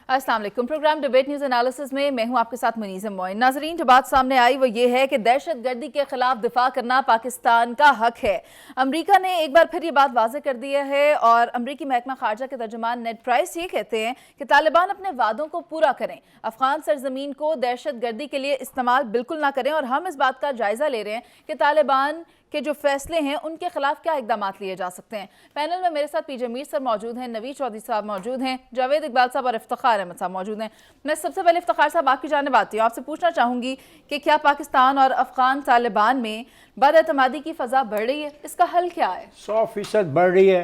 अस्सलाम वालेकुम। Programme debate news analysis में मैं हूं आपके साथ मुनीज़ मोइन। नाज़रीन, जो बात सामने आई वो ये है कि दहशत गर्दी के खिलाफ दिफा करना पाकिस्तान का हक है। अमेरिका ने एक बार फिर ये बात वाज़ेह कर दिया है और अमरीकी महकमा खारजा के तर्जुमान नेड प्राइस ये कहते हैं कि तालिबान अपने वादों को पूरा करें, अफगान सरजमीन को दहशत गर्दी के लिए इस्तेमाल बिल्कुल ना करें। और हम इस बात का जायज़ा ले रहे हैं कि तालिबान के जो फैसले हैं उनके खिलाफ क्या इकदाम लिए जा सकते हैं। पैनल में मेरे साथ पीजे मीर सर मौजूद हैं, नवीद चौधरी साहब मौजूद हैं, जावेद इकबाल साहब और इफ्तिखार अहमद साहब मौजूद हैं। मैं सबसे पहले इफ्तिखार साहब आपकी जानिब आती हूँ, आपसे पूछना चाहूँगी कि क्या पाकिस्तान और अफगान तालिबान में बदएतमादी की फ़ज़ा बढ़ रही है? इसका हल क्या है? 100% बढ़ रही है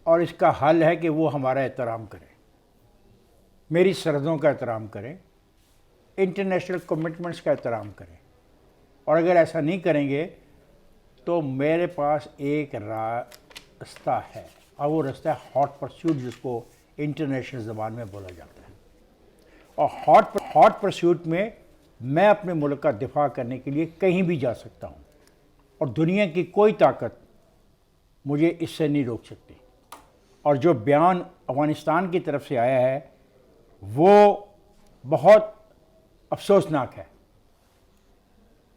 और इसका हल है कि वो हमारा एहतराम करें, मेरी सरहदों का एहतराम करें, इंटरनेशनल कमिटमेंट्स का एहतराम करें। और अगर ऐसा नहीं करेंगे तो मेरे पास एक रास्ता है और वो रास्ता है हॉट परस्यूट, जिसको इंटरनेशनल ज़बान में बोला जाता है। और हॉट परस्यूट में मैं अपने मुल्क का दिफा करने के लिए कहीं भी जा सकता हूँ और दुनिया की कोई ताकत मुझे इससे नहीं रोक सकती। और जो बयान अफ़गानिस्तान की तरफ से आया है वो बहुत अफसोसनाक है।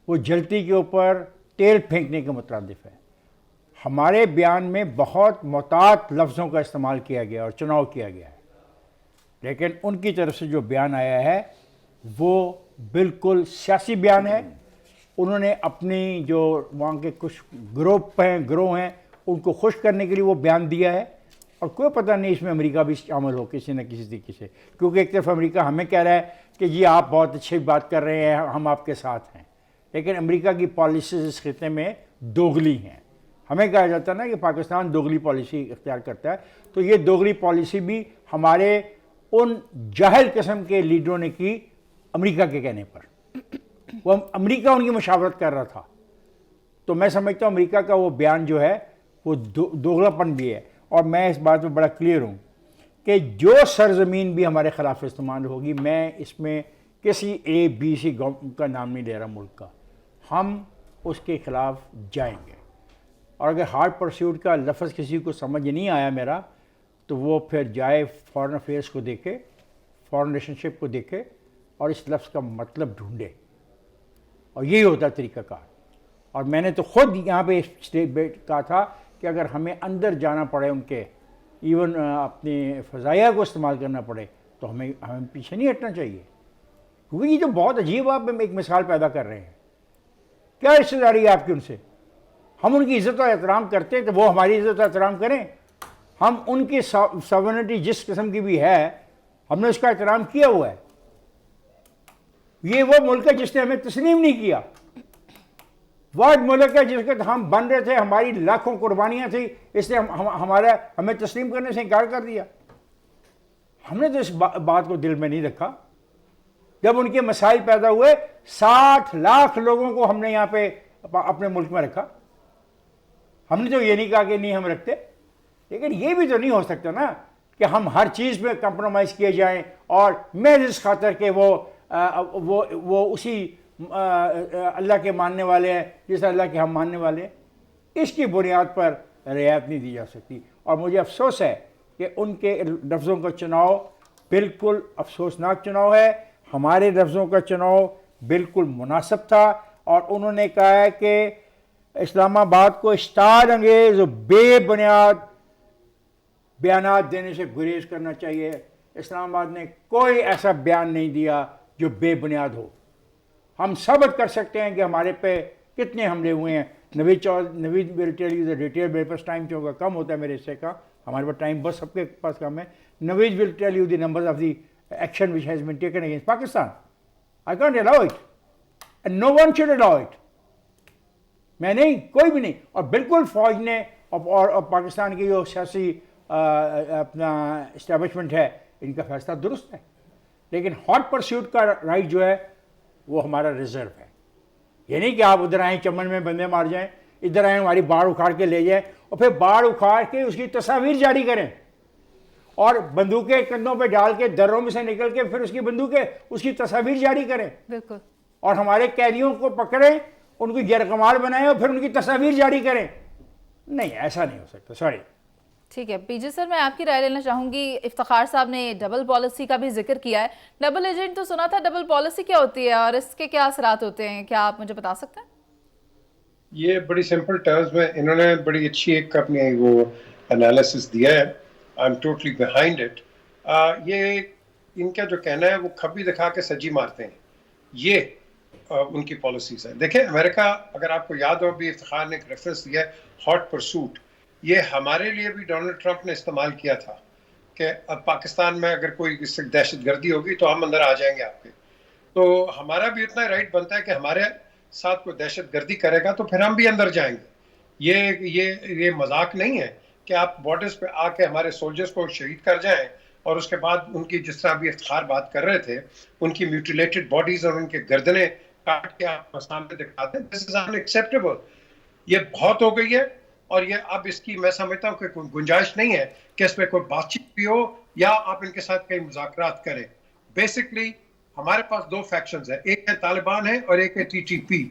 वो जलती के ऊपर तेल फेंकने के मुतरादिफ है। हमारे बयान में बहुत मोहतात लफ्ज़ों का इस्तेमाल किया गया और चुनाव किया गया है, लेकिन उनकी तरफ से जो बयान आया है वो बिल्कुल सियासी बयान है। उन्होंने अपनी जो वहाँ के कुछ ग्रोह हैं उनको खुश करने के लिए वो बयान दिया है और कोई पता नहीं इसमें अमेरिका भी शामिल हो किसी न किसी तरीके से, क्योंकि एक तरफ अमेरिका हमें कह रहा है कि जी आप बहुत अच्छी बात कर रहे हैं, हम आपके साथ हैं, लेकिन अमेरिका की पॉलिसीज़ इस खिते में दोगली हैं। हमें कहा जाता है ना कि पाकिस्तान दोगली पॉलिसी इख्तियार करता है, तो ये दोगली पॉलिसी भी हमारे उन जाहिल किस्म के लीडरों ने की अमेरिका के कहने पर। वो अमेरिका उनकी मुशावरत कर रहा था। तो मैं समझता हूँ अमेरिका का वो बयान जो है वो दोगलापन भी है। और मैं इस बात में बड़ा क्लियर हूँ कि जो सरजमीन भी हमारे ख़िलाफ़ इस्तेमाल होगी, मैं इसमें किसी ABC का नाम नहीं ले रहा मुल्क का, हम उसके ख़िलाफ़ जाएंगे। और अगर हार्ड परस्यूट का लफ्ज़ किसी को समझ नहीं आया मेरा, तो वो फिर जाए फॉरेन अफेयर्स को देखे, फॉरेन रिलेशनशिप को देखे और इस लफ्ज़ का मतलब ढूंढे, और यही होता है तरीक़ाकार। और मैंने तो ख़ुद यहाँ पे स्टेटमेंट कहा था कि अगर हमें अंदर जाना पड़े, उनके इवन अपनी फ़ज़ाइया को इस्तेमाल करना पड़े, तो हमें पीछे नहीं हटना चाहिए। क्योंकि ये जो बहुत अजीब आप एक मिसाल पैदा कर रहे हैं, क्या रिश्तेदारी है आपकी उनसे? हम उनकी इज़्ज़त और एहतराम करते हैं तो वो हमारी इज़्ज़त और एहतराम करें। हम उनकी सॉवरेनिटी जिस किस्म की भी है, हमने उसका एहतराम किया हुआ है। ये वो मुल्क है जिसने हमें तस्लीम नहीं किया, वह मुल्क है जिसके हम बन रहे थे, हमारी लाखों कुर्बानियाँ थी, इसलिए हमें तस्लीम करने से इनकार कर दिया। हमने तो इस बात को दिल में नहीं रखा। जब उनके मसाइल पैदा हुए 60 लाख लोगों को हमने यहाँ पे अपने मुल्क में रखा। हमने तो ये नहीं कहा कि नहीं हम रखते, लेकिन ये भी तो नहीं हो सकता ना कि हम हर चीज़ में कंप्रोमाइज़ किए जाएं और मैं इस खातर के वो उसी अल्लाह के मानने वाले हैं जिस अल्लाह के हम मानने वाले हैं, इसकी बुनियाद पर रियायत नहीं दी जा सकती। और मुझे अफसोस है कि उनके लफ्ज़ों का चुनाव बिल्कुल अफसोसनाक चुनाव है। हमारे लफ्ज़ों का चुनाव बिल्कुल मुनासिब था और उन्होंने कहा है कि इस्लामाबाद को इश्तार अंगेज़ बेबुनियाद बयानात देने से गुरेज करना चाहिए। इस्लामाबाद ने कोई ऐसा बयान नहीं दिया जो बेबुनियाद हो। हम साबित कर सकते हैं कि हमारे पे कितने हमले हुए हैं। Naveed will tell you the detail. मेरे पास टाइम जो होगा कम होता है मेरे हिस्से का, हमारे पास टाइम बस सबके पास कम है। Naveed will tell you the numbers of the action which has been taken against Pakistan. I can't allow it and no one should allow it. मैं नहीं, कोई भी नहीं। और बिल्कुल फ़ौज ने और पाकिस्तान की जो सियासी अपना इस्टेब्लिशमेंट है, इनका फैसला दुरुस्त है, लेकिन हॉट परस्यूट का राइट जो है वो हमारा रिजर्व है। ये नहीं कि आप उधर आएँ चमन में बंदे मार जाएँ, इधर आएँ हमारी बाढ़ उखाड़ के ले जाएँ और फिर बाढ़ उखाड़ के उसकी तस्वीर जारी करें और बंदूकें कंधों पे डाल के दर्रों में से निकल के फिर उसकी तस्वीर जारी करें। बिल्कुल। और हमारे कैदियों को पकड़ें, उनको गिरकमाल बनाएं और फिर उनकी तस्वीर जारी करें। नहीं, ऐसा नहीं हो सकता। सॉरी। ٹھیک ہے پی جی سر، میں آپ کی رائے لینا چاہوں گی. افتخار صاحب نے ڈبل پالیسی کا بھی ذکر کیا ہے. ڈبل ایجنٹ تو سنا تھا، ڈبل پالیسی کیا ہوتی ہے اور اس کے کیا اثرات ہوتے ہیں؟ کیا آپ مجھے بتا سکتے ہیں؟ یہ بڑی سمپل ٹرمز میں انہوں نے بڑی اچھی ایک اپنی وہ انالیسس دیا ہے. I am totally behind it. یہ ان کا جو کہنا ہے وہ کھبی دکھا کے سجی مارتے ہیں. یہ ان کی پالیسیز ہیں. دیکھیں امریکہ، اگر آپ کو یاد ہو بھی افتخار نے ایک ریفرنس دیا ہے ہاٹ پرسوٹ، یہ ہمارے لیے بھی ڈونلڈ ٹرمپ نے استعمال کیا تھا کہ اب پاکستان میں اگر کوئی دہشت گردی ہوگی تو ہم اندر آ جائیں گے آپ کے. تو ہمارا بھی اتنا رائٹ بنتا ہے کہ ہمارے ساتھ کوئی دہشت گردی کرے گا تو پھر ہم بھی اندر جائیں گے. یہ مذاق نہیں ہے کہ آپ بارڈرز پہ آ کے ہمارے سولجرز کو شہید کر جائیں اور اس کے بعد ان کی، جس طرح بھی افتخار بات کر رہے تھے، ان کی میوٹیلیٹڈ باڈیز اور ان کے گردنیں کاٹ کے آپ سامنے دکھاتے ہیں. دس از انایکسیپٹیبل. یہ بہت ہو گئی ہے اور یہ اب اس کی میں سمجھتا ہوں کہ کوئی گنجائش نہیں ہے کہ اس پہ کوئی بات چیت بھی ہو یا آپ ان کے ساتھ کئی مذاکرات کریں. بیسکلی ہمارے پاس دو فیکشنز ہیں، ایک ہے طالبان ہے اور ایک ہے ٹی ٹی پی.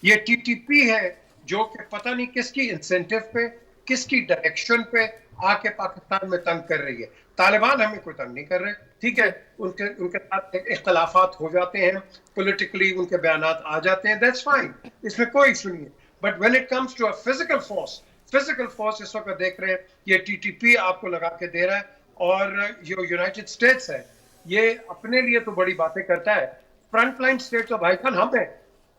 یہ ٹی ٹی پی ہے جو کہ پتہ نہیں کس کی انسینٹیو پہ، کس کی ڈائریکشن پہ آ کے پاکستان میں تنگ کر رہی ہے. طالبان ہمیں کوئی تنگ نہیں کر رہے، ٹھیک ہے، جی ان کے ساتھ اختلافات ہو جاتے ہیں، پولیٹیکلی ان کے بیانات آ جاتے ہیں، دیٹس فائن، اس میں کوئی ایشو نہیں ہے. But when it comes to a physical force اس وقت دیکھ رہے ہیں یہ ٹی ٹی پی آپ کو لگا کے دے رہا ہے. اور جو یونائٹڈ اسٹیٹس ہے یہ اپنے لیے تو بڑی باتیں کرتا ہے. فرنٹ لائن اسٹیٹ تو بھائی جان ہم ہیں.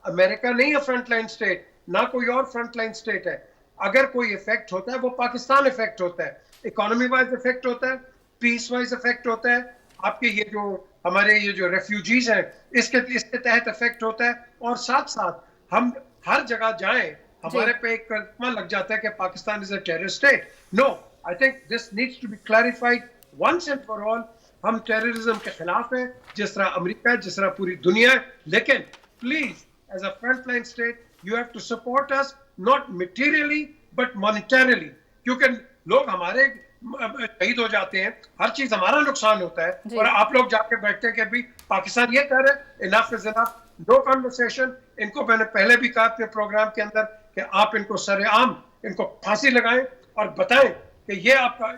امریکہ نہیں ہے فرنٹ لائن اسٹیٹ، نہ کوئی اور فرنٹ لائن اسٹیٹ ہے. اگر کوئی افیکٹ ہوتا ہے وہ پاکستان افیکٹ ہوتا ہے. اکانومی وائز افیکٹ ہوتا ہے، پیس وائز افیکٹ ہوتا ہے، آپ کے یہ جو ہمارے یہ جو ریفیوجیز ہیں اس کے تحت افیکٹ ہوتا ہے. اور ساتھ ساتھ ہم ہر جگہ جائیں جی ہمارے پہ ایک کلمہ لگ جاتا ہے کہ Pakistan is a terrorist state. No, I think this needs to be clarified once and for all. ہم ٹیررزم کے خلاف ہیں جس طرح امریکہ ہے، جس طرح پوری دنیا ہے. لیکن please as a front line state you have to support us, not materially but monetarily. کیونکہ لوگ ہمارے شہید ہو جاتے ہیں، ہر چیز ہمارا نقصان ہوتا ہے، جی اور آپ لوگ جا کے بیٹھتے ہیں کہ ابھی پاکستان یہ کہہ رہے انف از انف. نو کنورسیشن. ان کو میں نے پہلے بھی کہا اپنے پروگرام کے اندر کہ آپ ان کو سر عام ان کو پھانسی لگائیں اور بتائیں کہ یہ آپ کا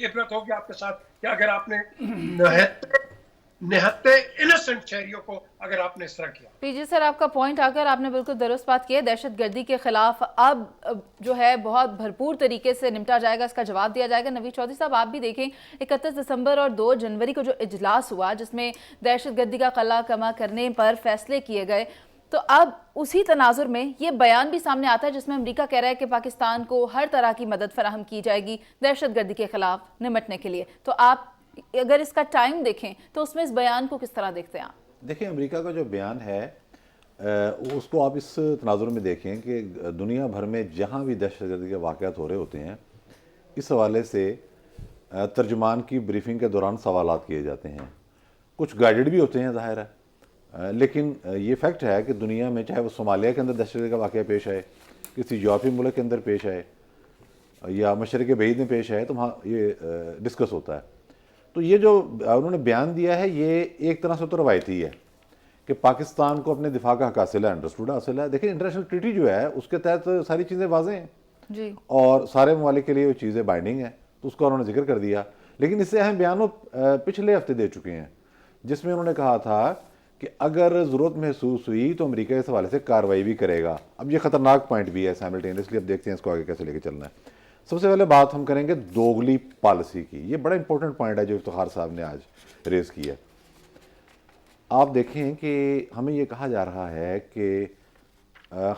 عبرت ہوگی آپ کے ساتھ کہ اگر آپ نے نہتے انسنٹ شہریوں کو اگر آپ نے اس طرح کیا. پی جی سر، آپ کا پوائنٹ آ کر آپ نے بالکل درست بات کی ہے. دہشت گردی کے خلاف اب جو ہے بہت بھرپور طریقے سے نمٹا جائے گا، اس کا جواب دیا جائے گا. نوید چودھری صاحب آپ بھی دیکھیں 31 دسمبر اور 2 جنوری کو جو اجلاس ہوا جس میں دہشت گردی کا قلعہ کما کرنے پر فیصلے کیے گئے، تو اب اسی تناظر میں یہ بیان بھی سامنے آتا ہے جس میں امریکہ کہہ رہا ہے کہ پاکستان کو ہر طرح کی مدد فراہم کی جائے گی دہشت گردی کے خلاف نمٹنے کے لیے. تو آپ اگر اس کا ٹائم دیکھیں تو اس میں اس بیان کو کس طرح دیکھتے ہیں آپ؟ دیکھیں امریکہ کا جو بیان ہے اس کو آپ اس تناظر میں دیکھیں کہ دنیا بھر میں جہاں بھی دہشت گردی کے واقعات ہو رہے ہوتے ہیں اس حوالے سے ترجمان کی بریفنگ کے دوران سوالات کیے جاتے ہیں. کچھ گائیڈڈ بھی ہوتے ہیں ظاہر ہے، لیکن یہ فیکٹ ہے کہ دنیا میں چاہے وہ صومالیہ کے اندر دہشت گردی کا واقعہ پیش آئے، کسی یورپی ملک کے اندر پیش آئے یا مشرق بعید میں پیش آئے، تو وہاں یہ ڈسکس ہوتا ہے. تو یہ جو انہوں نے بیان دیا ہے یہ ایک طرح سے تو روایتی ہے کہ پاکستان کو اپنے دفاع کا حق حاصل ہے، انڈرسٹوڈ حاصل ہے. دیکھیں انٹرنیشنل ٹریٹی جو ہے اس کے تحت ساری چیزیں واضح ہیں جی اور سارے ممالک کے لیے وہ چیزیں بائنڈنگ ہیں، تو اس کا انہوں نے ذکر کر دیا. لیکن اس سے اہم بیان وہ پچھلے ہفتے دے چکے ہیں جس میں انہوں نے کہا تھا کہ اگر ضرورت محسوس ہوئی تو امریکہ اس حوالے سے کارروائی بھی کرے گا. اب یہ خطرناک پوائنٹ بھی ہے سائملٹینیسلی. اب دیکھتے ہیں اس کو آگے کیسے لے کے چلنا ہے. سب سے پہلے بات ہم کریں گے دوگلی پالیسی کی. یہ بڑا امپورٹنٹ پوائنٹ ہے جو افتخار صاحب نے آج ریز کیا. آپ دیکھیں کہ ہمیں یہ کہا جا رہا ہے کہ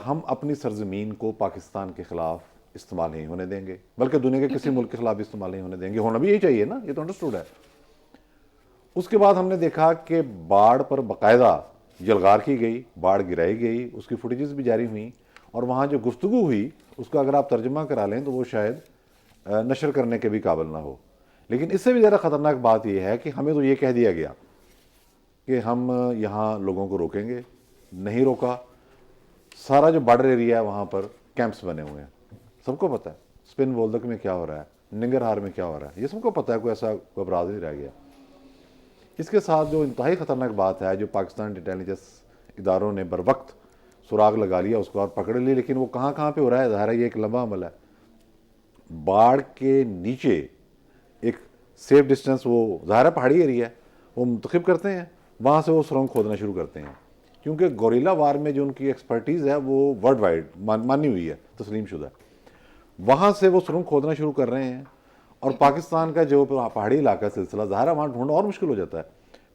ہم اپنی سرزمین کو پاکستان کے خلاف استعمال نہیں ہونے دیں گے، بلکہ دنیا کے کسی ملک کے خلاف استعمال نہیں ہونے دیں گے. ہونا بھی یہی چاہیے نا، یہ تو انڈرسٹوڈ ہے. اس کے بعد ہم نے دیکھا کہ باڑ پر باقاعدہ جلغار کی گئی، باڑ گرائی گئی، اس کی فوٹیجز بھی جاری ہوئیں، اور وہاں جو گفتگو ہوئی اس کو اگر آپ ترجمہ کرا لیں تو وہ شاید نشر کرنے کے بھی قابل نہ ہو. لیکن اس سے بھی زیادہ خطرناک بات یہ ہے کہ ہمیں تو یہ کہہ دیا گیا کہ ہم یہاں لوگوں کو روکیں گے، نہیں روکا. سارا جو بارڈر ایریا ہے وہاں پر کیمپس بنے ہوئے ہیں، سب کو پتہ ہے اسپن بولدک میں کیا ہو رہا ہے، ننگرہار میں کیا ہو رہا ہے، یہ سب کو پتہ ہے. کوئی ایسا کوئی ابراز نہیں رہ گیا. اس کے ساتھ جو انتہائی خطرناک بات ہے جو پاکستان انٹیلیجنس اداروں نے بروقت سراغ لگا لیا اس کو اور پکڑ لی، لیکن وہ کہاں کہاں پہ ہو رہا ہے ظاہر ہے یہ ایک لمبا عمل ہے. बाढ़ के नीचे एक सेफ डिस्टेंस, वो ज़ाहिर है पहाड़ी एरिया है, वो मुंतखब करते हैं, वहाँ से वो सुरंग खोदना शुरू करते हैं, क्योंकि गोरिल्ला वार में जो उनकी एक्सपर्टीज़ है वो वर्ल्ड वाइड मानी हुई है, तस्लीम शुदा। वहाँ से वो सुरंग खोदना शुरू कर रहे हैं, और पाकिस्तान का जो पहाड़ी इलाका सिलसिला ज़ाहिर है वहाँ ढूंढना और मुश्किल हो जाता है,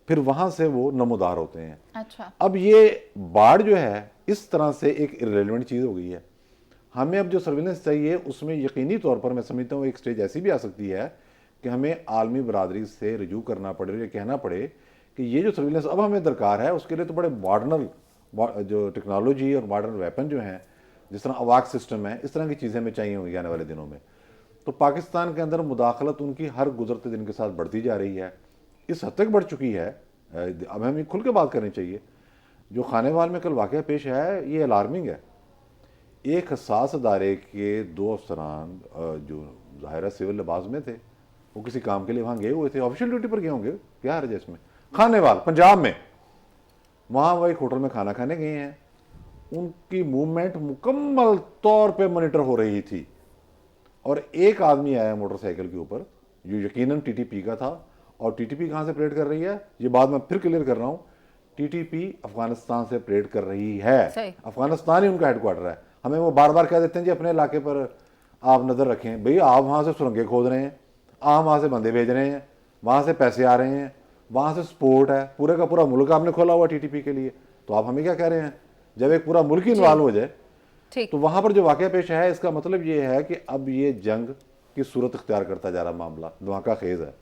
फिर वहाँ से वो नमोदार होते हैं। अच्छा, अब ये बाढ़ जो है इस तरह से एक इररिलेवेंट चीज़ हो गई है। हमें अब जो सर्विलेंस चाहिए उसमें यकीनी तौर पर मैं समझता हूँ एक स्टेज ऐसी भी आ सकती है कि हमें आलमी बरादरी से रजू करना पड़े, ये कहना पड़े कि ये जो सर्विलेंस अब हमें दरकार है उसके लिए तो बड़े मॉडर्न जो टेक्नोलॉजी और मॉडर्न वेपन जो हैं, जिस तरह अवाक सिस्टम है, इस तरह की चीज़ें हमें चाहिए होंगी आने वाले दिनों में। तो पाकिस्तान के अंदर मुदाखलत उनकी हर गुजरते दिन के साथ बढ़ती जा रही है, इस हद तक बढ़ चुकी है, अब हमें खुल के बात करनी चाहिए। जो खानेवाल में कल वाक़या पेश है ये अलार्मिंग है। एक हसास अदारे के 2 अफसरान जो ज़ाहिर सिविल लिबास में थे, वो किसी काम के लिए वहाँ गए हुए थे, ऑफिशियल ड्यूटी पर गए होंगे, क्या हर्ज है इसमें। खानेवाल पंजाब में, वहाँ वो एक होटल में खाना खाने गए हैं, उनकी मूवमेंट मुकम्मल तौर पे मॉनिटर हो रही थी, और एक आदमी आया मोटरसाइकिल के ऊपर जो यकीनन टीटीपी का था, और टीटीपी कहाँ से ऑपरेट कर रही है ये बात मैं फिर क्लियर कर रहा हूँ, टीटीपी अफगानिस्तान से ऑपरेट कर रही है, अफगानिस्तान ही उनका हेडक्वार्टर है। हमें वो बार बार कह देते हैं जी अपने इलाके पर आप नज़र रखें, भई आप वहाँ से सुरंगें खोद रहे हैं, आप वहाँ से बंदे भेज रहे हैं, वहाँ से पैसे आ रहे हैं, वहाँ से सपोर्ट है, पूरे का पूरा मुल्क आपने खोला हुआ टीटीपी के लिए, तो आप हमें क्या कह रहे हैं। जब एक पूरा मुल्क ही इन्वॉल्व हो जाए तो वहाँ पर जो वाक़या पेश है इसका मतलब ये है कि अब ये जंग की सूरत इख्तियार करता जा रहा मामला धमाका खेज है।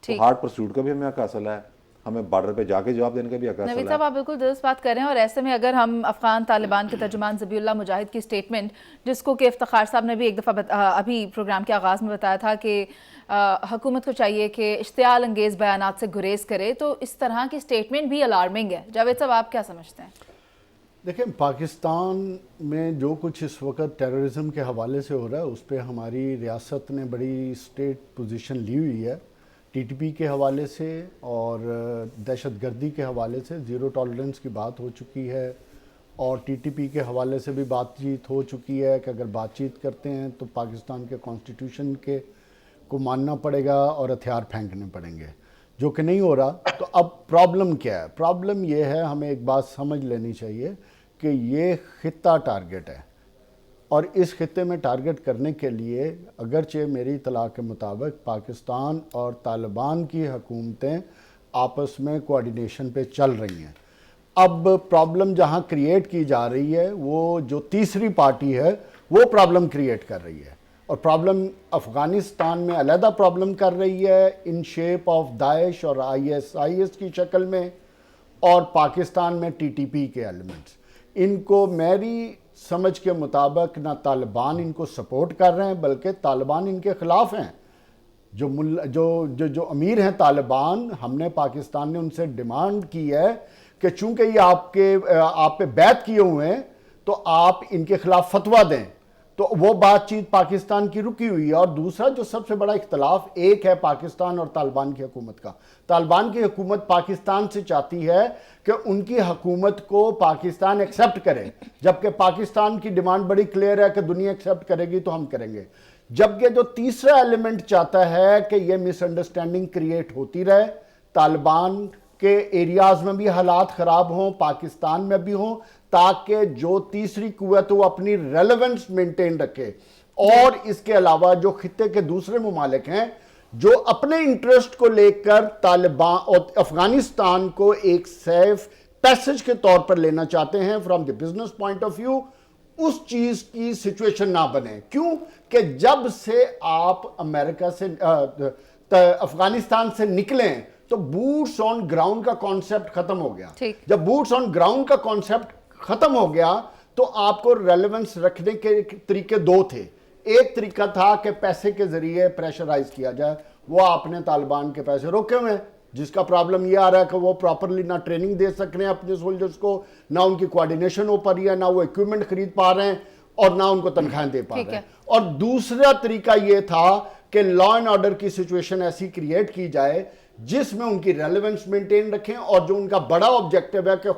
तो हार्ड परसूट का भी हमें हक हासिल है, हमें बॉर्डर पे जाके जवाब देने का भी हक हासिल है। नवीद साहब, आप बिल्कुल दुरुस्त बात कर रहे हैं, और ऐसे में अगर हम अफगान तालिबान के तर्जुमान ज़बीउल्लाह मुजाहिद की स्टेटमेंट, जिसको कि इफ्तिखार साहब ने भी एक दफ़ा अभी प्रोग्राम के आगाज़ में बताया था कि हुकूमत को चाहिए कि इश्तियाल अंगेज़ बयानात से गुरेज करे, तो इस तरह की स्टेटमेंट भी अलार्मिंग है। जावेद साहब, आप क्या समझते हैं? देखिए, पाकिस्तान में जो कुछ इस वक्त टेररिज्म के हवाले से हो रहा है उस पर हमारी रियासत ने बड़ी स्टेट पोजीशन ली हुई है, टीटीपी के हवाले से और दहशतगर्दी के हवाले से ज़ीरो टॉलरेंस की बात हो चुकी है, और टीटीपी के हवाले से भी बातचीत हो चुकी है कि अगर बातचीत करते हैं तो पाकिस्तान के कॉन्स्टिट्यूशन के को मानना पड़ेगा और हथियार फेंकने पड़ेंगे, जो कि नहीं हो रहा। तो अब प्रॉब्लम क्या है? प्रॉब्लम ये है, हमें एक बात समझ लेनी चाहिए कि ये खित्ता टारगेट है, और इस खित्ते में टारगेट करने के लिए अगरचे मेरी इत्तला के मुताबिक पाकिस्तान और तालिबान की हुकूमतें आपस में कोऑर्डिनेशन पे चल रही हैं। अब प्रॉब्लम जहां क्रिएट की जा रही है वो जो तीसरी पार्टी है वो प्रॉब्लम क्रिएट कर रही है, और प्रॉब्लम अफ़गानिस्तान में अलहदा प्रॉब्लम कर रही है इन शेप ऑफ दाइश और ISIS की शक्ल में, और पाकिस्तान में टीटीपी के एलिमेंट्स। इनको मेरी समझ के मुताबिक ना तालिबान इनको सपोर्ट कर रहे हैं बल्कि तालिबान इनके ख़िलाफ़ हैं। जो अमीर हैं तालिबान, हमने पाकिस्तान ने उनसे डिमांड की है कि चूंकि ये आप पे बैत किए हुए हैं तो आप इनके खिलाफ फतवा दें, तो वो बातचीत पाकिस्तान की रुकी हुई है। और दूसरा जो सबसे बड़ा इख्तलाफ एक है पाकिस्तान और तालिबान की हुकूमत का। तालिबान की हुकूमत पाकिस्तान से चाहती है कि उनकी हुकूमत को पाकिस्तान एक्सेप्ट करे, जबकि पाकिस्तान की डिमांड बड़ी क्लियर है कि दुनिया एक्सेप्ट करेगी तो हम करेंगे। जबकि जो तीसरा एलिमेंट चाहता है कि ये मिसअंडरस्टैंडिंग क्रिएट होती रहे, तालिबान के एरियाज में भी हालात ख़राब हों, पाकिस्तान में भी हों, ताकि जो तीसरी कुव्वत वो अपनी रेलेवेंस मेंटेन रखे। और इसके अलावा जो खित्ते के दूसरे मुमालिक हैं जो अपने इंटरेस्ट को लेकर तालिबान और अफगानिस्तान को एक सेफ पैसेज के तौर पर लेना चाहते हैं from the business point of view, उस चीज की सिचुएशन ना बने। क्यों कि जब से आप अमेरिका से अफगानिस्तान से निकलें तो बूट्स ऑन ग्राउंड का कॉन्सेप्ट खत्म हो गया। जब बूट्स ऑन ग्राउंड का कॉन्सेप्ट खत्म हो गया तो आपको रेलेवेंस रखने के तरीके दो थे। एक तरीका था कि पैसे के जरिए प्रेशराइज किया जाए, वो आपने तालिबान के पैसे रोके हुए हैं, जिसका प्रॉब्लम ये आ रहा है कि वो प्रॉपरली ना ट्रेनिंग दे सक रहे हैं अपने सोल्जर्स को, ना उनकी कोऑर्डिनेशन हो पा रही है, ना वो इक्विपमेंट खरीद पा रहे हैं और ना उनको तनख्वाहें दे पा रहे हैं। और दूसरा तरीका ये था کہ لا اینڈ آرڈر کی سچویشن ایسی کریٹ کی جائے جس میں ان کی ریلیونس مینٹین رکھیں اور جو ان کا بڑا آبجیکٹو ہے کہ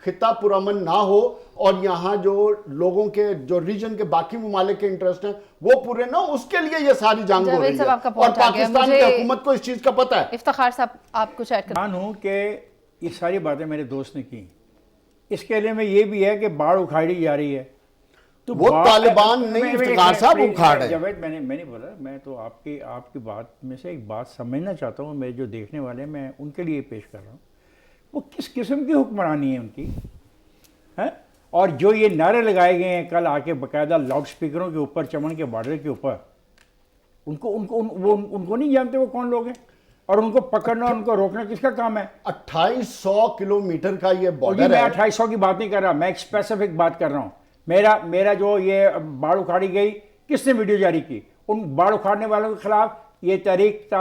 خطہ پرامن نہ ہو اور یہاں جو لوگوں کے جو ریجن کے باقی ممالک کے انٹرسٹ ہیں وہ پورے نہ، اس کے لیے یہ ساری جنگ ہو رہی ہے اور پاکستان کی حکومت کو اس چیز کا پتہ ہے۔ افتخار صاحب آپ کچھ ایڈ کریں۔ ہوں کہ یہ ساری باتیں میرے دوست نے کی، اس کے لیے میں یہ بھی ہے کہ باڑ اکھاڑی جا رہی ہے تو وہ طالبان نہیں افتخار صاحب اکھاڑ ہے۔ جاوید میں نہیں بولا، میں تو آپ کی بات میں سے ایک بات سمجھنا چاہتا ہوں، میرے جو دیکھنے والے ہیں میں ان کے لیے پیش کر رہا ہوں، وہ کس قسم کی حکمرانی ہے ان کی ہے؟ اور جو یہ نعرے لگائے گئے ہیں کل آ کے باقاعدہ لاؤڈ سپیکروں کے اوپر چمن کے بارڈر کے اوپر، ان کو نہیں جانتے وہ کون لوگ ہیں اور ان کو پکڑنا ان کو روکنا کس کا کام ہے؟ 2800 کلومیٹر کا یہ بارڈر میں ہے۔ 2800 کی بات نہیں کر رہا، میں ایک اسپیسیفک بات کر رہا ہوں۔ میرا جو یہ باڑ اکھاڑی گئی، کس نے ویڈیو جاری کی؟ ان باڑ اکھاڑنے والوں کے خلاف یہ تحریک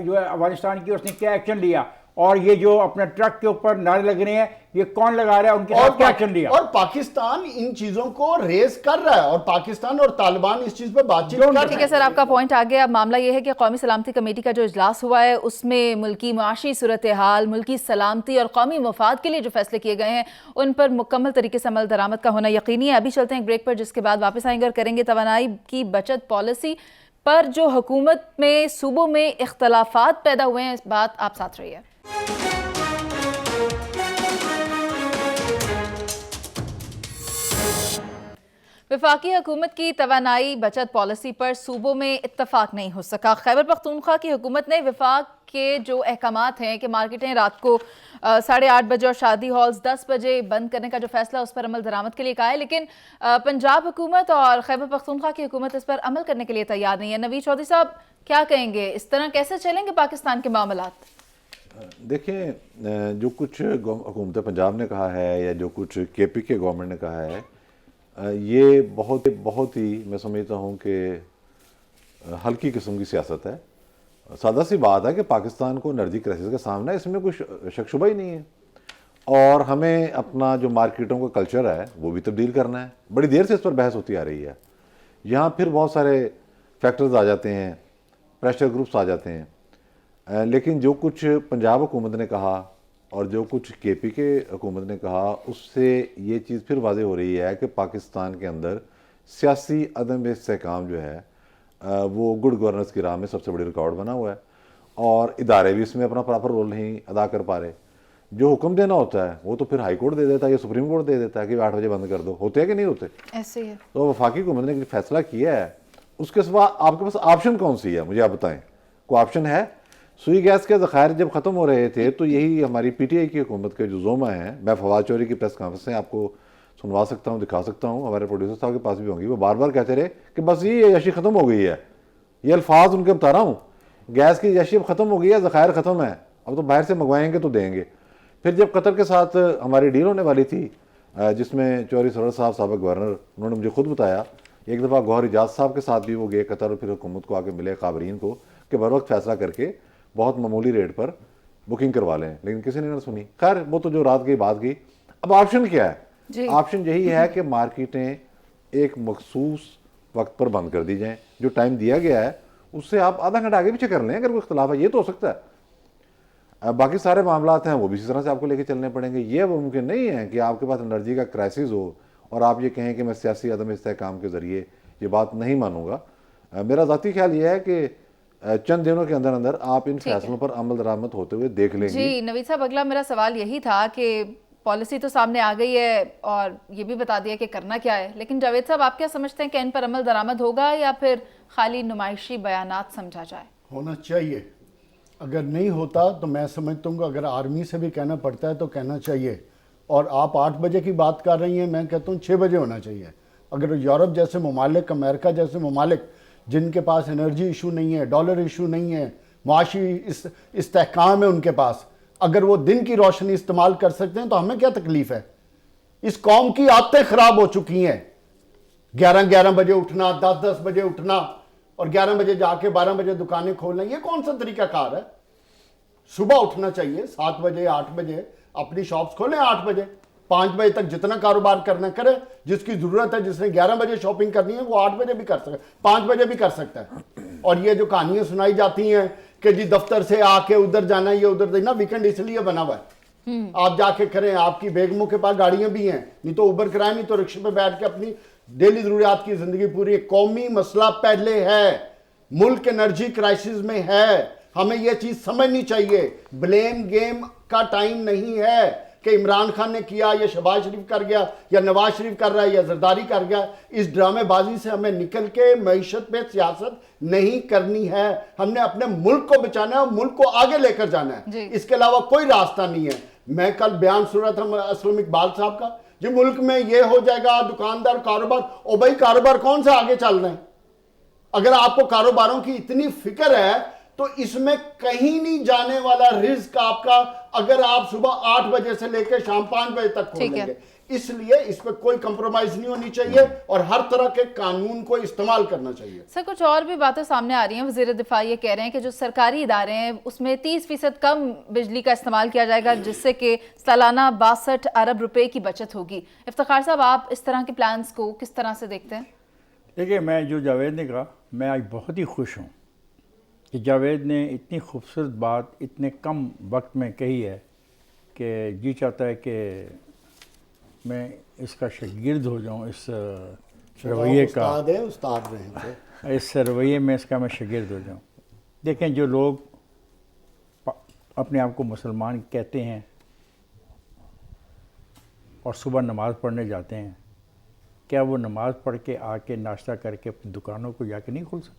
جو ہے افغانستان کی، اس نے کیا ایکشن لیا؟ اور یہ جو اپنے ٹرک کے اوپر نعرے لگ رہے ہیں یہ کون لگا رہا ہے؟ ان کے خلاف کیا ایکشن لیا؟ اور پاکستان ان چیزوں کو ریز کر رہا ہے اور پاکستان اور طالبان اس چیز پہ بات چیت کر رہے ہیں۔ ٹھیک ہے سر، آپ کا پوائنٹ آ گیا۔ اب معاملہ یہ ہے کہ قومی سلامتی کمیٹی کا جو اجلاس ہوا ہے اس میں ملکی معاشی صورتحال، ملکی سلامتی اور قومی مفاد کے لیے جو فیصلے کیے گئے ہیں ان پر مکمل طریقے سے عمل درآمد کا ہونا یقینی ہے۔ ابھی چلتے ہیں ایک بریک پر، جس کے بعد واپس آئیں گے اور کریں گے توانائی کی بچت پالیسی پر جو حکومت میں صوبوں میں اختلافات پیدا ہوئے ہیں، اس بات آپ ساتھ رہیے۔ وفاقی حکومت کی توانائی بچت پالیسی پر صوبوں میں اتفاق نہیں ہو سکا۔ خیبر پختونخوا کی حکومت نے وفاق کے جو احکامات ہیں کہ مارکیٹیں رات کو 8:30 بجے اور شادی ہالز 10 بجے بند کرنے کا جو فیصلہ اس پر عمل درآمد کے لیے کہا ہے، لیکن پنجاب حکومت اور خیبر پختونخوا کی حکومت اس پر عمل کرنے کے لیے تیار نہیں ہے۔ نوید چودھری صاحب کیا کہیں گے؟ اس طرح کیسے چلیں گے پاکستان کے معاملات؟ دیکھیں، جو کچھ حکومت پنجاب نے کہا ہے یا جو کچھ کے پی کے گورنمنٹ نے کہا ہے، یہ بہت ہی میں سمجھتا ہوں کہ ہلکی قسم کی سیاست ہے۔ سادہ سی بات ہے کہ پاکستان کو انرجی کرائسس کا سامنا ہے، اس میں کوئی شک شبہ ہی نہیں ہے، اور ہمیں اپنا جو مارکیٹوں کا کلچر ہے وہ بھی تبدیل کرنا ہے۔ بڑی دیر سے اس پر بحث ہوتی آ رہی ہے، یہاں پھر بہت سارے فیکٹرز آ جاتے ہیں، پریشر گروپس آ جاتے ہیں، لیکن جو کچھ پنجاب حکومت نے کہا اور جو کچھ کے پی کے حکومت نے کہا، اس سے یہ چیز پھر واضح ہو رہی ہے کہ پاکستان کے اندر سیاسی عدم استحکام جو ہے وہ گڈ گورننس کی راہ میں سب سے بڑی رکاوٹ بنا ہوا ہے، اور ادارے بھی اس میں اپنا پراپر رول نہیں ادا کر پا رہے۔ جو حکم دینا ہوتا ہے وہ تو پھر ہائی کورٹ دے دیتا ہے یا سپریم کورٹ دے دیتا ہے کہ 8 بجے بند کر دو، ہوتے ہیں کہ نہیں ہوتے؟ ایسے ہی ہے۔ تو وفاقی حکومت نے فیصلہ کیا ہے، اس کے سوا آپ کے پاس آپشن کون سی ہے؟ مجھے آپ بتائیں، کوئی آپشن ہے؟ سوئی گیس کے ذخائر جب ختم ہو رہے تھے تو یہی ہماری پی ٹی آئی کی حکومت کے جو زومہ ہیں، میں فواد چوہدری کی پریس کانفرنس سے آپ کو سنوا سکتا ہوں، دکھا سکتا ہوں، ہمارے پروڈیوسر صاحب کے پاس بھی ہوں گی، وہ بار بار کہتے رہے کہ بس یہ عیاشی ختم ہو گئی ہے۔ یہ الفاظ ان کے بتا رہا ہوں، گیس کی عیاشی اب ختم ہو گئی ہے، ذخائر ختم ہے، اب تو باہر سے منگوائیں گے تو دیں گے۔ پھر جب قطر کے ساتھ ہماری ڈیل ہونے والی تھی، جس میں چودھری سرور صاحب سابق گورنر، انہوں نے مجھے خود بتایا، ایک دفعہ گوہر اجاز صاحب کے ساتھ بھی وہ گئے قطر، اور پھر حکومت کو آ کے ملے خابرین کو کہ بر وقت فیصلہ کر کے بہت معمولی ریٹ پر بکنگ کروا لیں، لیکن کسی نے نہ سنی۔ خیر وہ تو جو رات گئی بات گئی۔ اب آپشن کیا ہے؟ آپشن یہی ہے کہ مارکیٹیں ایک مخصوص وقت پر بند کر دی جائیں، جو ٹائم دیا گیا ہے اس سے آپ آدھا گھنٹہ آگے پیچھے کر لیں اگر کوئی اختلاف ہے، یہ تو ہو سکتا ہے۔ باقی سارے معاملات ہیں وہ بھی اسی طرح سے آپ کو لے کے چلنے پڑیں گے۔ یہ وہ ممکن نہیں ہے کہ آپ کے پاس انرجی کا کرائسس ہو اور آپ یہ کہیں کہ میں سیاسی عدم استحکام کے ذریعے یہ بات نہیں مانوں گا۔ میرا ذاتی خیال یہ ہے کہ چند دنوں کے اندر اندر آپ ان فیصلوں پر عمل درآمد ہوتے ہوئے دیکھ لیں گے۔ جی نوید صاحب، اگلا میرا سوال یہی تھا کہ پالیسی تو سامنے آ گئی ہے اور یہ بھی بتا دیا کہ کرنا کیا ہے، لیکن جاوید صاحب آپ کیا سمجھتے ہیں کہ ان پر عمل درآمد ہوگا یا پھر خالی نمائشی بیانات سمجھا جائے؟ ہونا چاہیے، اگر نہیں ہوتا تو میں سمجھتا ہوں کہ اگر آرمی سے بھی کہنا پڑتا ہے تو کہنا چاہیے، اور آپ 8 بجے کی بات کر رہی ہیں، میں کہتا ہوں 6 بجے ہونا چاہیے۔ اگر یورپ جیسے ممالک، امریکہ جیسے ممالک جن کے پاس انرجی ایشو نہیں ہے، ڈالر ایشو نہیں ہے، معاشی استحکام ہے ان کے پاس، اگر وہ دن کی روشنی استعمال کر سکتے ہیں تو ہمیں کیا تکلیف ہے؟ اس قوم کی عادتیں خراب ہو چکی ہیں، 11 بجے اٹھنا، 10 بجے اٹھنا اور 11 بجے جا کے 12 بجے دکانیں کھولنا، یہ کون سا طریقہ کار ہے؟ صبح اٹھنا چاہیے 7 بجے 8 بجے، اپنی شاپس کھولیں 8 بجے، 5 बजे तक जितना कारोबार करना करे, जिसकी जरूरत है, जिसने 11 बजे शॉपिंग करनी है वो 8 बजे भी कर सकता है, 5 बजे भी कर सकता है। और ये जो कहानियां सुनाई जाती हैं कि जी दफ्तर से आके उधर जाना, ये उधर देखना, वीकेंड इसलिए बना हुआ है, आप जाके करें, आपकी बेगमों के पास गाड़ियां भी हैं, नहीं तो उबर कराएं, नहीं तो रिक्शे पे बैठ के अपनी डेली जरूरियात की जिंदगी पूरी। कौमी मसला पहले है, मुल्क एनर्जी क्राइसिस में है, हमें यह चीज समझनी चाहिए। ब्लेम गेम का टाइम नहीं है कि इमरान खान ने किया या शहबाज शरीफ कर गया या नवाज शरीफ कर रहा है या जरदारी कर गया। इस ड्रामेबाजी से हमें निकल के मईशत पे सियासत नहीं करनी है, हमने अपने मुल्क को बचाना है और मुल्क को आगे लेकर जाना है, इसके अलावा कोई रास्ता नहीं है। मैं कल बयान सुन रहा था असलम इकबाल साहब का, जी मुल्क में ये हो जाएगा, दुकानदार कारोबार, ओ भाई कारोबार कौन सा आगे चल रहे हैं? अगर आपको कारोबारों की इतनी फिक्र है तो इसमें कहीं नहीं जाने वाला रिस्क आपका, अगर आप सुबह 8 बजे से लेकर शाम 5 बजे तक खोलेंगे। इसलिए इस पर कोई कंप्रोमाइज नहीं होनी चाहिए और हर तरह के कानून को इस्तेमाल करना चाहिए। सर कुछ और भी बातें सामने आ रही हैं। वज़ीर दिफा ये कह रहे हैं कि जो सरकारी इदारे हैं उसमें 30% कम बिजली का इस्तेमाल किया जाएगा, जिससे कि सालाना 62 अरब रुपए की बचत होगी। इफ्तिखार साहब, आप इस तरह के प्लान्स को किस तरह से देखते हैं? देखिए, मैं जो जावेद ने कहा, मैं आज बहुत ही खुश हूँ कि जावेद ने इतनी खूबसूरत बात इतने कम वक्त में कही है कि जी चाहता है कि मैं इसका शागिर्द हो जाऊँ, इस रवैये का, उस्ताद रहे थे, इस रवैये में इसका मैं शागिर्द हो जाऊँ। देखें, जो लोग अपने आप को मुसलमान कहते हैं और सुबह नमाज़ पढ़ने जाते हैं, क्या वो नमाज़ पढ़ के आके नाश्ता करके अपनी दुकानों को जाके नहीं खोल सकते?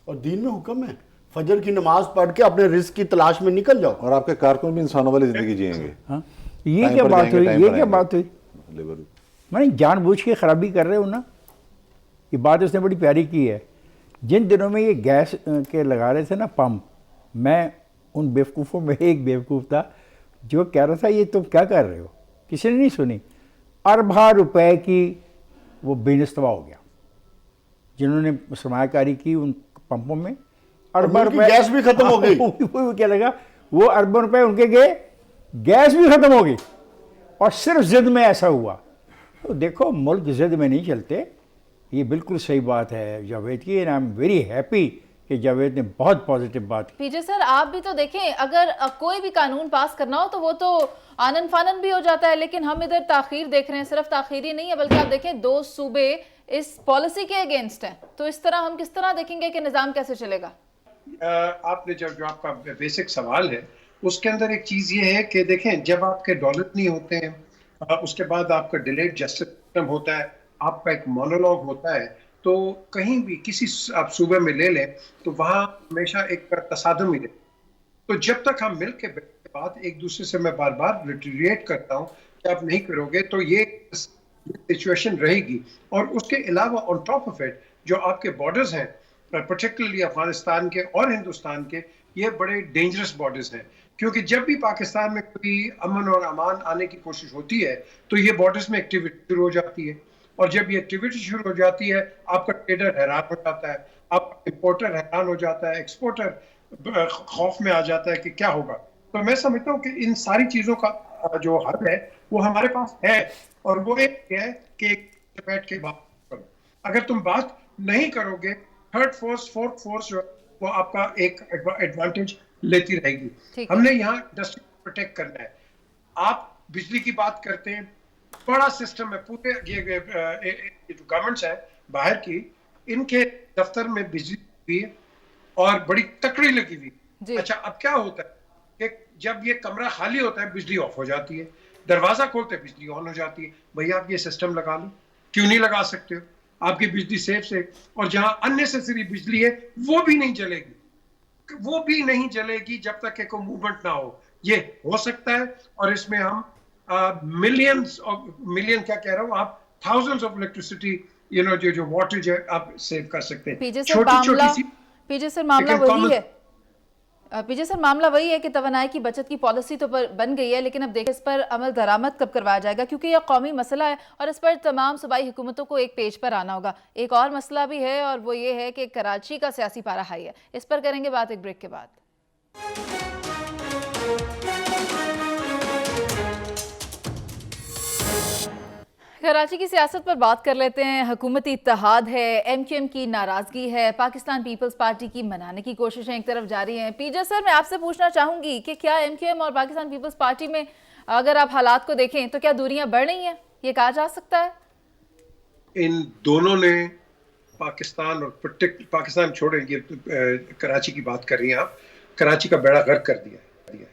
और दीन में हुक्म है फजर की नमाज पढ़ के अपने रिस्क की तलाश में निकल जाओ। और आपके कारकुन भी इंसानों वाली जिंदगी जिएंगे। हाँ, ये क्या बात हुई? ये क्या बात हुई? मैंने जानबूझ के खराबी कर रहे हो ना, ये बात उसने बड़ी प्यारी की है। जिन दिनों में ये गैस के लगा रहे थे ना पंप, मैं उन बेवकूफ़ों में एक बेवकूफ़ था जो कह रहा था ये तुम क्या कर रहे हो, किसी ने नहीं सुनी। अरबा रुपए की वो बेनस्तवा हो गया जिन्होंने सरमायाकारी की उन पंपों में, अरबों रुपए, गैस भी खत्म हो गई। वो क्या लगा, वो अरबों रुपए उनके गए, गैस भी खत्म हो गई, और सिर्फ जिद में ऐसा हुआ। तो देखो, मुल्क जिद में नहीं चलते, ये बिल्कुल सही बात है जावेद की, and I am very happy कि जावेद ने बहुत पॉजिटिव बात की। पीजे सर, आप भी तो देखें, अगर कोई भी कानून पास करना हो तो वो तो आनन फानन भी हो जाता है, लेकिन हम इधर ताखीर देख रहे हैं। सिर्फ ताखीर ही नहीं है, बल्कि आप देखें 2 सूबे इस पॉलिसी के अगेंस्ट हैं। तो इस तरह हम किस तरह देखेंगे कि निज़ाम कैसे चलेगा? आपने जो आपका बेसिक सवाल है उसके अंदर एक चीज ये है कि देखें, जब आपके डॉलर नहीं होते हैं, उसके बाद आपका डिलेड जस्टिस सिस्टम होता है, आपका एक मोनोलॉग होता है, तो कहीं भी किसी आप सूबे में ले लें तो वहाँ हमेशा एक तसादम ही रहता है। तो जब तक हम मिल के बात एक दूसरे से, मैं बार बार रिट्रीट करता हूँ कि आप नहीं करोगे तो ये सिचुएशन रहेगी। और उसके अलावा ऑन टॉप ऑफ इट जो आपके बॉर्डर्स हैं, पर्टिकुलरली अफगानिस्तान के और हिंदुस्तान के, ये बड़े डेंजरस बॉर्डर्स हैं, क्योंकि जब भी पाकिस्तान में कोई अमन और अमान आने की कोशिश होती है तो ये बॉर्डर्स में एक्टिविटी शुरू हो जाती है, और जब ये एक्टिविटी शुरू हो जाती है आपका ट्रेडर हैरान हो जाता है, आपका इंपोर्टर हैरान हो जाता है, एक्सपोर्टर खौफ में आ जाता है कि क्या होगा। तो मैं समझता हूँ कि इन सारी चीज़ों का जो हल है वो हमारे पास है, और वो एक है कि बैठ के बात करो। अगर तुम बात नहीं करोगे, थर्ड फोर्स फोर्थ फोर्स जो वो आपका एक एडवांटेज लेती रहेगी। हमने यहाँ इंडस्ट्री को प्रोटेक्ट करना है। आप बिजली की बात करते हैं, बड़ा सिस्टम है पूरे, ये जो गवर्नमेंट्स है बाहर की, इनके दफ्तर में बिजली भी है और बड़ी तकड़ी लगी हुई। अच्छा, अब क्या होता है कि जब ये कमरा खाली होता है बिजली ऑफ हो जाती है, दरवाजा खोलते बिजली ऑन हो जाती है। भैया आप ये सिस्टम लगा लो, क्यों नहीं लगा सकते हो? आपकी बिजली सेफ से, और जहां अननेसेसरी बिजली है वो भी नहीं जलेगी, वो भी नहीं जलेगी जब तक कि कोई मूवमेंट ना हो। ये हो सकता है, और इसमें हम मिलियन क्या कह रहा हूँ, आप थाउजेंड्स ऑफ इलेक्ट्रिसिटी जो वाटेज है आप सेव कर सकते हैं। पीजे सर, मामला वही है कि तवानाई की बचत की पॉलिसी तो बन गई है, लेकिन अब देखिए इस पर अमल दरामद कब करवाया जाएगा, क्योंकि यह कौमी मसला है और इस पर तमाम सूबाई हुकूमतों को एक पेज पर आना होगा। एक और मसला भी है, और वो ये है कि कराची का सियासी पारा हाई है। इस पर करेंगे बात एक ब्रेक के बाद। कराची की सियासत पर बात कर लेते हैं। हुकूमती इत्तेहाद है, MQM की नाराजगी है, पाकिस्तान पीपल्स पार्टी की मनाने की कोशिशें एक तरफ जारी हैं। पीजे सर, मैं आपसे पूछना चाहूंगी कि क्या MQM और पाकिस्तान पीपल्स पार्टी में अगर आप हालात को देखें तो क्या दूरियां बढ़ रही हैं, ये कहा जा सकता है? इन दोनों ने पाकिस्तान और पाकिस्तान छोड़ेंगे, कराची की बात कर रही हैं आप, कराची का बेड़ा गर्क कर दिया है।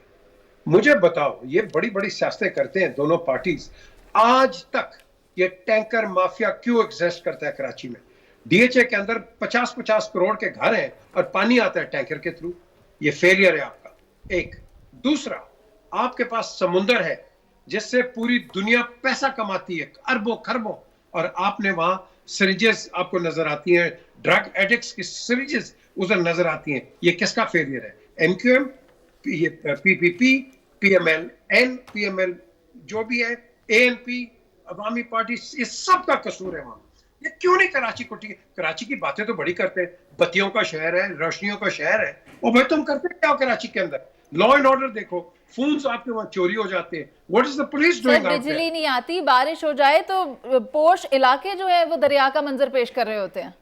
मुझे बताओ, ये बड़ी बड़ी सियासतें करते हैं दोनों पार्टीज, आज तक ये टैंकर माफिया क्यों एग्जिस्ट करता है कराची में? DHA के अंदर 50-50 करोड़ के घर हैं और पानी आता है टैंकर के थ्रू। ये फेलियर है आपका। एक दूसरा, आपके पास समुंदर है जिससे पूरी दुनिया पैसा कमाती है, अरबों खरबों, और आपने वहां सिरिंजेस आपको नजर आती हैं, ड्रग एडिक्ट्स की सिरिंजेस उधर नजर आती हैं। ये किसका फेलियर है? MQM, PPP, PMLN, PML जो भी है, ANP, अवामी पार्टी, ये सब का कसूर है वहां। ये क्यों नहीं कराची को? कराची की बातें तो बड़ी करते हैं, बत्तियों का शहर है, रोशनियों का शहर है, और भाई तुम करते क्या हो कराची के अंदर? लॉ एंड ऑर्डर देखो, फोन्स आपके वहां चोरी हो जाते हैं। What is the police doing? बिजली नहीं आती, बारिश हो जाए तो पोश इलाके जो है वो दरिया का मंजर पेश कर रहे होते हैं।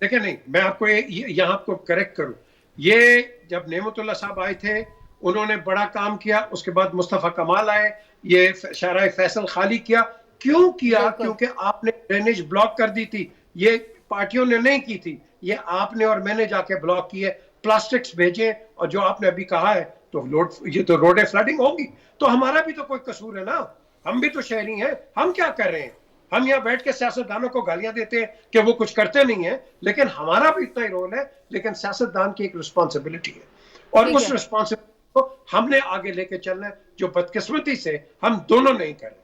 देखिए, नहीं, मैं आपको यहाँ आपको करेक्ट करूं, ये जब नेमतुल्लाह साहब आए थे उन्होंने बड़ा काम किया, उसके बाद मुस्तफा कमाल आए, ये शाहराह फैसल खाली किया। क्यों किया? क्योंकि आपने ड्रेनेज ब्लॉक कर दी थी। ये पार्टियों ने नहीं की थी, ये आपने और मैंने जाके ब्लॉक किए, प्लास्टिक्स भेजे, और जो आपने अभी कहा है तो ये तो रोडें फ्लडिंग होगी, तो हमारा भी तो कोई कसूर है ना, हम भी तो शहरी हैं। हम क्या कर रहे हैं? हम यहाँ बैठ के सियासतदानों को गालियां देते हैं कि वो कुछ करते नहीं है, लेकिन हमारा भी इतना ही रोल है। लेकिन सियासतदान की एक रिस्पॉन्सिबिलिटी है, और उस रिस्पॉन्सिबिलिटी को हमने आगे लेके चलना है, जो बदकिस्मती से हम दोनों नहीं कर रहे।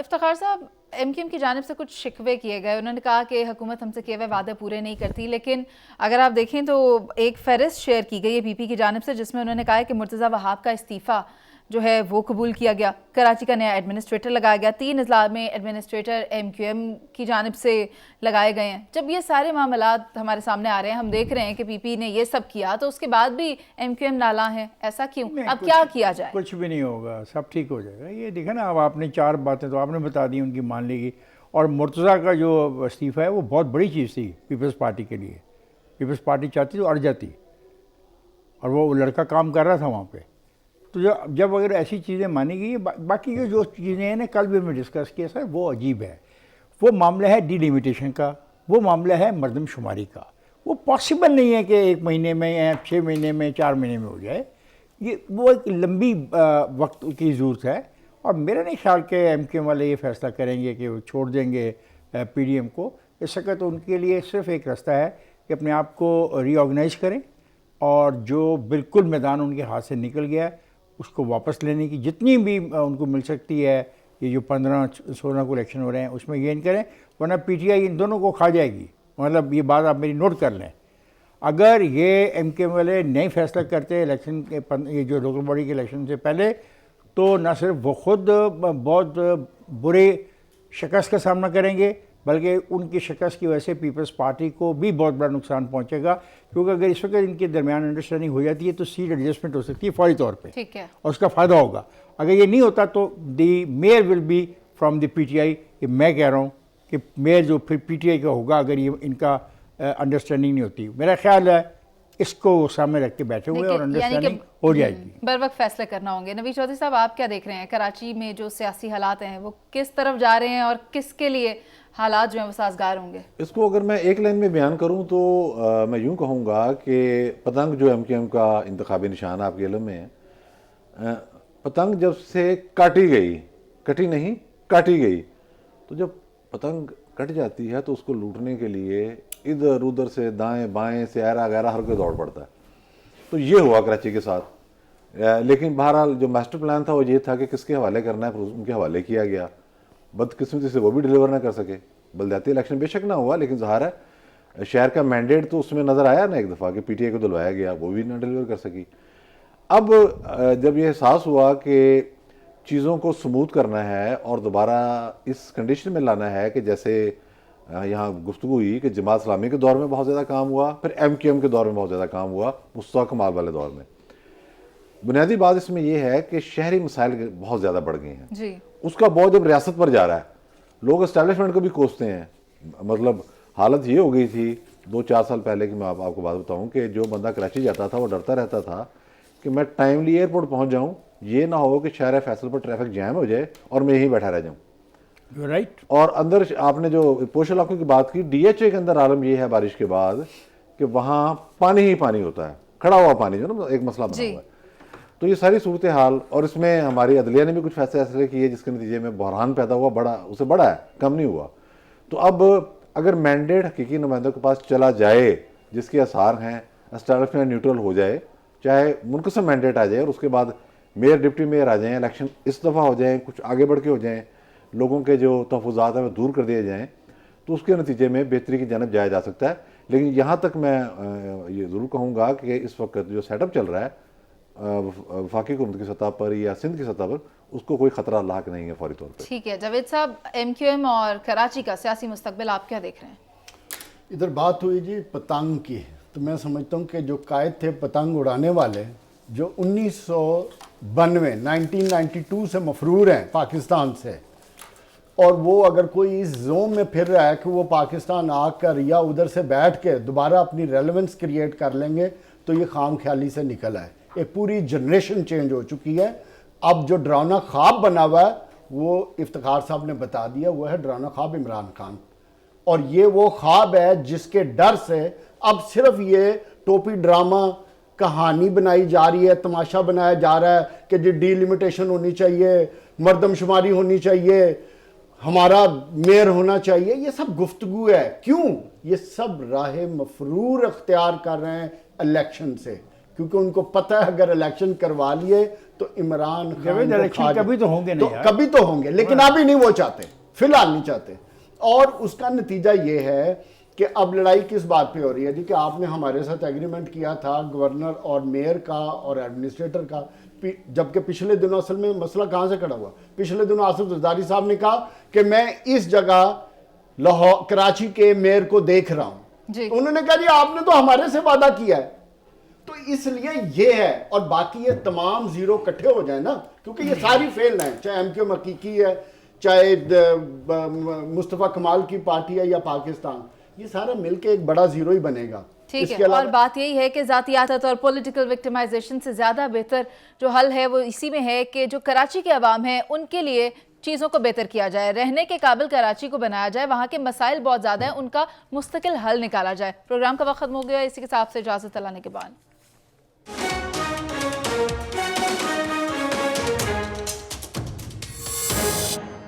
इफ्तिखार साहब, MQM की जानिब से कुछ शिकवे किए गए। उन्होंने कहा कि हुकूमत हमसे किए हुए वादे पूरे नहीं करती, लेकिन अगर आप देखें तो एक फहरिस्त शेयर की गई है PP की जानिब से, जिसमें उन्होंने कहा है कि मुर्तज़ा वहाब का इस्तीफ़ा जो है वो कबूल किया गया, कराची का नया एडमिनिस्ट्रेटर लगाया गया, 3 अजला में एडमिनिस्ट्रेटर MQM की जानिब से लगाए गए हैं। जब ये सारे मामलात हमारे सामने आ रहे हैं, हम देख रहे हैं कि PP ने ये सब किया, तो उसके बाद भी MQM नाला है, ऐसा क्यों? अब क्या किया जाए? कुछ भी नहीं होगा, सब ठीक हो जाएगा। ये देखा ना, अब आपने 4 बातें तो आपने बता दी, उनकी मान लेगी। और मुर्तज़ा का जो इस्तीफ़ा है वो बहुत बड़ी चीज़ थी पीपल्स पार्टी के लिए। पीपल्स पार्टी चाहती तो अड़ जाती, और वो लड़का काम कर रहा था वहाँ पे। तो जब अगर ऐसी चीज़ें मानी गई, बाकी जो चीज़ें हैं ना, कल भी हमने डिस्कस किया सर, वो अजीब है। वो मामला है डिलिमिटेशन का, वो मामला है मर्दमशुमारी का। वो पॉसिबल नहीं है कि 1 महीने में या 6 महीने में 4 महीने में हो जाए। ये वो एक लंबी वक्त की ज़रूरत है, और मेरा नहीं ख्याल कि MQM वाले ये फैसला करेंगे कि वो छोड़ देंगे PDM को। इस वक्त तो उनके लिए सिर्फ एक रास्ता है कि अपने आप को रीऑर्गेनाइज करें, और जो बिल्कुल मैदान उनके हाथ से निकल गया है उसको वापस लेने की जितनी भी उनको मिल सकती है। ये जो 15-16 को इलेक्शन हो रहे हैं उसमें ये करें, वरना PTI इन दोनों को खा जाएगी। मतलब ये बात आप मेरी नोट कर लें। अगर ये MQM वाले नहीं फैसला करते इलेक्शन के, ये जो लोकल बॉडी के इलेक्शन से पहले, तो न सिर्फ वो खुद बहुत बुरे शिकस्त का सामना करेंगे, बल्कि उनकी शिकस्त की वजह से पीपल्स पार्टी को भी बहुत बड़ा नुकसान पहुंचेगा। क्योंकि अगर इस वक्त इनके दरमियान अंडरस्टैंडिंग हो जाती है तो सीट एडजस्टमेंट हो सकती है फौरी तौर पे, ठीक है, और उसका फ़ायदा होगा। अगर ये नहीं होता तो the mayor will be from the PTI। कि मैं कह रहा हूँ कि मेयर जो फिर PTI का होगा, अगर ये इनका अंडरस्टैंडिंग नहीं होती। मेरा ख्याल है इसको सामने रख के बैठे हुए और अंडरस्टैंडिंग हो जाएगी। बर वक्त फैसले करना होंगे। नवीद चौधरी साहब, आप क्या देख रहे हैं? कराची में जो सियासी हालात हैं वो किस तरफ जा रहे हैं, और किसके लिए हालात जो हैं वो साजगार होंगे? इसको अगर मैं एक लाइन में बयान करूं तो मैं यूं कहूँगा कि पतंग जो MQM का इंतखाबी निशान आपके इल्म में है, पतंग जब से काटी गई, कटी नहीं काटी गई, तो जब पतंग कट जाती है तो उसको लूटने के लिए इधर उधर से दाएं बाएं से ऐरा गैरा हर कोई दौड़ पड़ता है। तो ये हुआ कराची के साथ। लेकिन बहरहाल जो मास्टर प्लान था वो ये था कि किसके हवाले करना है, फिर उनके हवाले किया गया। बदकिस्मती से वो भी डिलीवर ना कर सके। बलदियाती इलेक्शन बेशक ना हुआ, लेकिन ज़ाहिर है शहर का मैंडेट तो उसमें नज़र आया ना एक दफ़ा कि PTI को दिलवाया गया, वो भी ना डिलीवर कर सकी। अब जब ये एहसास हुआ कि चीज़ों को स्मूथ करना है और दोबारा इस कंडीशन में लाना है कि जैसे यहाँ गुफ्तगू हुई कि जमात इस्लामी के दौर में बहुत ज़्यादा काम हुआ, फिर MQM के दौर में बहुत ज़्यादा काम हुआ, मुस्तफा कमाल वाले दौर में। بنیادی بات اس میں یہ ہے کہ شہری مسائل بہت زیادہ بڑھ گئے ہیں. جی اس کا بہت جب ریاست پر جا رہا ہے لوگ اسٹیبلشمنٹ کو بھی کوستے ہیں. مطلب حالت یہ ہو گئی تھی 2-4 سال پہلے کی، میں آپ کو بات بتاؤں کہ جو بندہ کراچی جاتا تھا وہ ڈرتا رہتا تھا کہ میں ٹائملی ایئرپورٹ پہنچ جاؤں، یہ نہ ہو کہ شہر فیصل پر ٹریفک جیم ہو جائے اور میں یہیں بیٹھا رہ جاؤں. رائٹ. اور اندر آپ نے جو پوش علاقوں کی بات کی، ڈی ایچ اے کے اندر عالم یہ ہے بارش کے بعد کہ وہاں پانی ہی پانی ہوتا ہے، کھڑا ہوا پانی جو نا ایک مسئلہ بنا ہوا ہے. تو یہ ساری صورتحال، اور اس میں ہماری عدلیہ نے بھی کچھ فیصلے کیے جس کے نتیجے میں بحران پیدا ہوا، بڑا اسے بڑا ہے، کم نہیں ہوا. تو اب اگر مینڈیٹ حقیقی نمائندوں کے پاس چلا جائے جس کے آثار ہیں، اسٹیبلشمنٹ نیوٹرل ہو جائے، چاہے منقسم مینڈیٹ آ جائے اور اس کے بعد میئر ڈپٹی میئر آ جائیں، الیکشن اس دفعہ ہو جائیں، کچھ آگے بڑھ کے ہو جائیں، لوگوں کے جو تحفظات ہیں وہ دور کر دیے جائیں، تو اس کے نتیجے میں بہتری کی جانب جایا جا سکتا ہے. لیکن یہاں تک میں یہ ضرور کہوں گا کہ اس وقت جو سیٹ اپ چل رہا ہے وفاقی حکومت کی سطح پر یا سندھ کی سطح پر، اس کو کوئی خطرہ لاحق نہیں ہے فوری طور پہ. ٹھیک ہے جاوید صاحب، ایم کیو ایم اور کراچی کا سیاسی مستقبل آپ کیا دیکھ رہے ہیں؟ ادھر بات ہوئی جی پتنگ کی، تو میں سمجھتا ہوں کہ جو قائد تھے پتنگ اڑانے والے، جو 1992 سے مفرور ہیں پاکستان سے، اور وہ اگر کوئی اس زوم میں پھر رہا ہے کہ وہ پاکستان آ کر یا ادھر سے بیٹھ کے دوبارہ اپنی ریلیونس کریٹ کر لیں گے، تو یہ خام خیالی سے نکل آئے. ایک پوری جنریشن چینج ہو چکی ہے. اب جو ڈراؤنا خواب بنا ہوا ہے وہ افتخار صاحب نے بتا دیا، وہ ہے ڈراؤنا خواب عمران خان. اور یہ وہ خواب ہے جس کے ڈر سے اب صرف یہ ٹوپی ڈرامہ کہانی بنائی جا رہی ہے، تماشا بنایا جا رہا ہے کہ جی ڈی لیمیٹیشن ہونی چاہیے، مردم شماری ہونی چاہیے، ہمارا میئر ہونا چاہیے. یہ سب گفتگو ہے. کیوں؟ یہ سب راہ مفرور اختیار کر رہے ہیں الیکشن سے، کیونکہ ان کو پتہ ہے اگر الیکشن کروا لیے تو عمران خان الیکشن کبھی تو ہوں گے نہیں یار. کبھی تو ہوں گے، لیکن ابھی نہیں وہ چاہتے، فی الحال نہیں چاہتے. اور اس کا نتیجہ یہ ہے کہ اب لڑائی کس بات پہ ہو رہی ہے جی، کہ آپ نے ہمارے ساتھ ایگریمنٹ کیا تھا گورنر اور میئر کا اور ایڈمنسٹریٹر کا، جبکہ پچھلے دنوں اصل میں مسئلہ کہاں سے کھڑا ہوا؟ پچھلے دنوں آصف زرداری صاحب نے کہا کہ میں اس جگہ لاہور کراچی کے میئر کو دیکھ رہا ہوں. انہوں نے کہا جی آپ نے تو ہمارے سے وعدہ کیا ہے. تو اس لیے یہ ہے، اور باقی یہ تمام زیرو کٹھے ہو جائیں نا، کیونکہ یہ ساری فیل ہیں، چاہے ایم کیو حقیقی ہے، چاہے مصطفیٰ کمال کی پارٹی ہے یا پاکستان، یہ سارا مل کے ایک بڑا زیرو ہی بنے گا. ٹھیک ہے. اور بات یہی ہے کہ ذاتیات اور پولیٹیکل وکٹمائزیشن سے زیادہ بہتر جو حل ہے وہ اسی میں ہے کہ جو کراچی کے عوام ہیں ان کے لیے چیزوں کو بہتر کیا جائے، رہنے کے قابل کراچی کو بنایا جائے، وہاں کے مسائل بہت زیادہ ہیں، ان کا مستقل حل نکالا جائے. پروگرام کا وقت ختم ہو گیا، اسی کے ساتھ سے اجازت لانے کے بعد